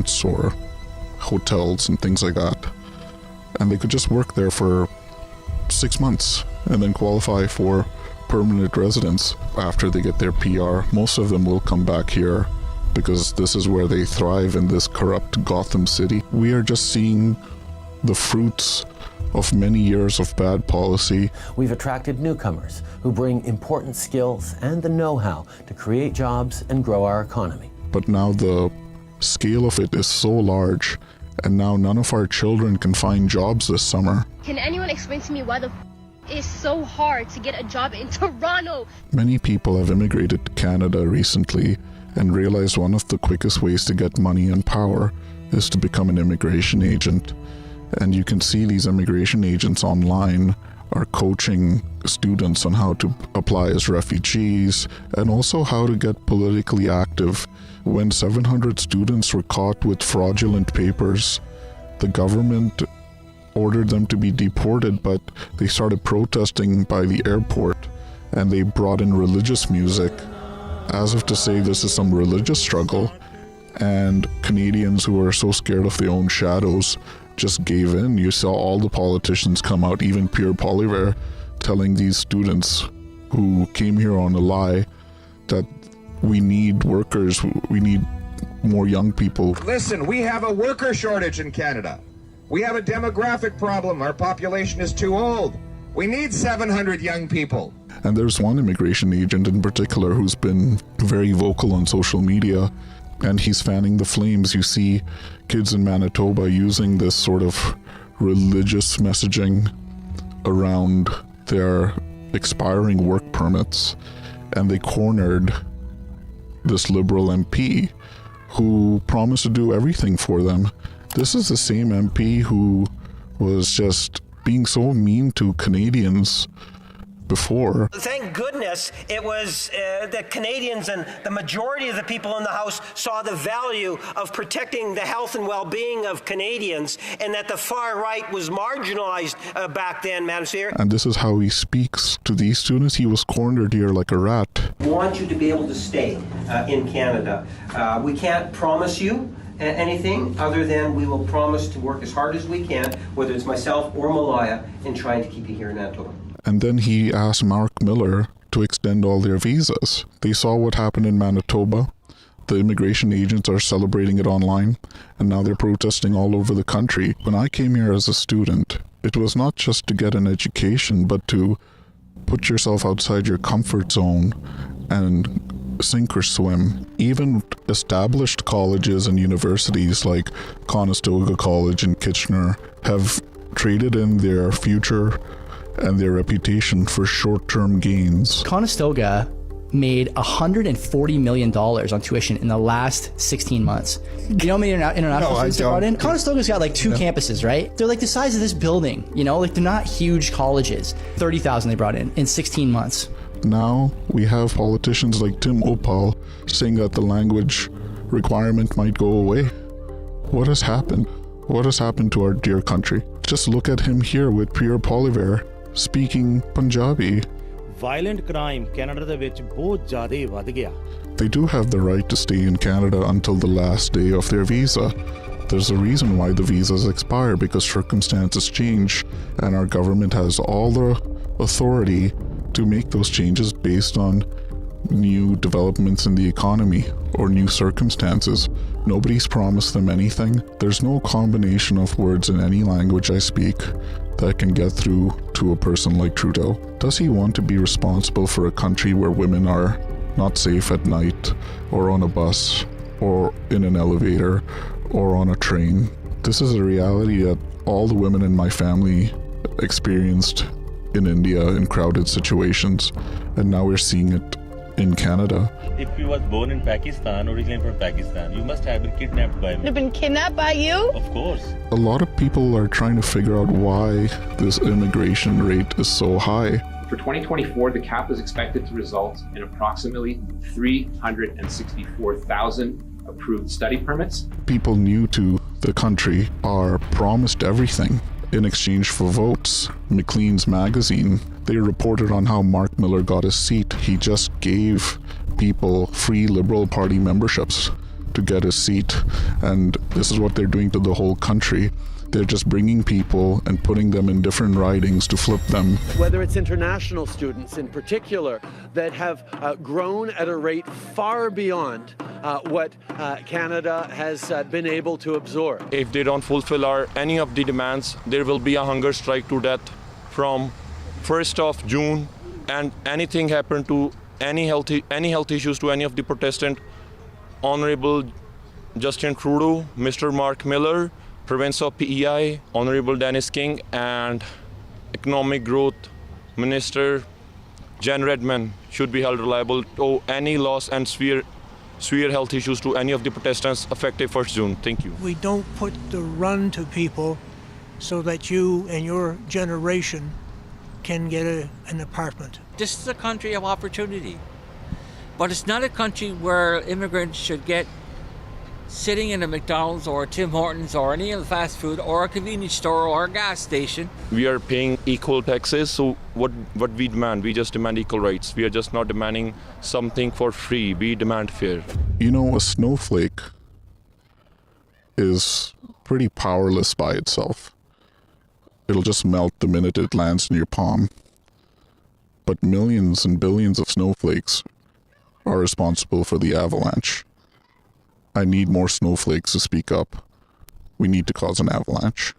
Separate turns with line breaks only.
restaurants or hotels and things like that. And they could just work there for 6 months and then qualify for permanent residence after they get their PR. Most of them will come back here because this is where they thrive, in this corrupt Gotham City. We are just seeing the fruits of many years of bad policy.
We've attracted newcomers who bring important skills and the know-how to create jobs and grow our economy.
But now the scale of it is so large, and now none of our children can find jobs this summer.
Can anyone explain to me why the it's so hard to get a job in Toronto?
Many people have immigrated to Canada recently and realized one of the quickest ways to get money and power is to become an immigration agent. And you can see these immigration agents online are coaching students on how to apply as refugees and also how to get politically active. When 700 students were caught with fraudulent papers, the government ordered them to be deported, but they started protesting by the airport and they brought in religious music as if to say this is some religious struggle. And Canadians who are so scared of their own shadows just gave in. You saw all the politicians come out, even Pierre Poilievre, telling these students who came here on a lie that we need workers, we need more young people.
Listen, we have a worker shortage in Canada. We have a demographic problem. Our population is too old. We need 700 young people.
And there's one immigration agent in particular who's been very vocal on social media, and he's fanning the flames. You see kids in Manitoba using this sort of religious messaging around their expiring work permits, and they cornered this Liberal MP who promised to do everything for them. This is the same MP who was just being so mean to Canadians before.
Thank goodness it was the Canadians and the majority of the people in the House saw the value of protecting the health and well-being of Canadians, and that the far right was marginalized back then, Madam Speaker.
And this is how he speaks to these students. He was cornered here like a rat.
We want you to be able to stay in Canada. We can't promise you anything other than we will promise to work as hard as we can, whether it's myself or Malaya, in trying to keep you here in Manitoba.
And then he asked Mark Miller to extend all their visas. They saw what happened in Manitoba. The immigration agents are celebrating it online, and now they're protesting all over the country. When I came here as a student, it was not just to get an education, but to put yourself outside your comfort zone and sink or swim. Even established colleges and universities like Conestoga College in Kitchener have traded in their future and their reputation for short-term gains.
Conestoga made $140 million on tuition in the last 16 months. You know how many international students they brought in? Conestoga's got like two campuses, right? They're like the size of this building, you know? Like they're not huge colleges. 30,000 they brought in 16 months.
Now we have politicians like Tim Opal saying that the language requirement might go away. What has happened? What has happened to our dear country? Just look at him here with Pierre Poilievre speaking Punjabi.
Violent crime Canada ਦੇ ਵਿੱਚ ਬਹੁਤ ਜ਼ਿਆਦਾ ਵੱਧ ਗਿਆ.
They do have the right to stay in Canada until the last day of their visa. There's a reason why the visas expire, because circumstances change, and our government has all the authority to make those changes based on new developments in the economy or new circumstances. Nobody's promised them anything. There's no combination of words in any language I speak that can get through to a person like Trudeau. Does he want to be responsible for a country where women are not safe at night, or on a bus, or in an elevator, or on a train? This is a reality that all the women in my family experienced in India in crowded situations, and now we're seeing it in Canada.
If you was born in Pakistan, originally from Pakistan, you must have been kidnapped by me.
You've been kidnapped by you?
Of course.
A lot of people are trying to figure out why this immigration rate is so high.
For 2024, the cap is expected to result in approximately 364,000 approved study permits.
People new to the country are promised everything in exchange for votes. Maclean's magazine, they reported on how Mark Miller got his seat. He just gave people free Liberal Party memberships to get a seat, and this is what they're doing to the whole country. They're just bringing people and putting them in different ridings to flip them.
Whether it's international students in particular that have grown at a rate far beyond what Canada has been able to absorb.
If they don't fulfill any of the demands, there will be a hunger strike to death from 1st of June, and anything happen to any health issues to any of the Protestant, Honorable Justin Trudeau, Mr. Mark Miller, Province of PEI, Honorable Dennis King, and Economic Growth Minister Jen Redmond should be held liable to any loss and severe health issues to any of the Protestants effective 1st June. Thank you.
We don't put the run to people so that you and your generation can get an apartment.
This is a country of opportunity, but it's not a country where immigrants should get sitting in a McDonald's or a Tim Hortons or any other fast food or a convenience store or a gas station.
We are paying equal taxes, so what we demand? We just demand equal rights. We are just not demanding something for free. We demand fair.
You know, a snowflake is pretty powerless by itself. It'll just melt the minute it lands in your palm. But millions and billions of snowflakes are responsible for the avalanche. I need more snowflakes to speak up. We need to cause an avalanche.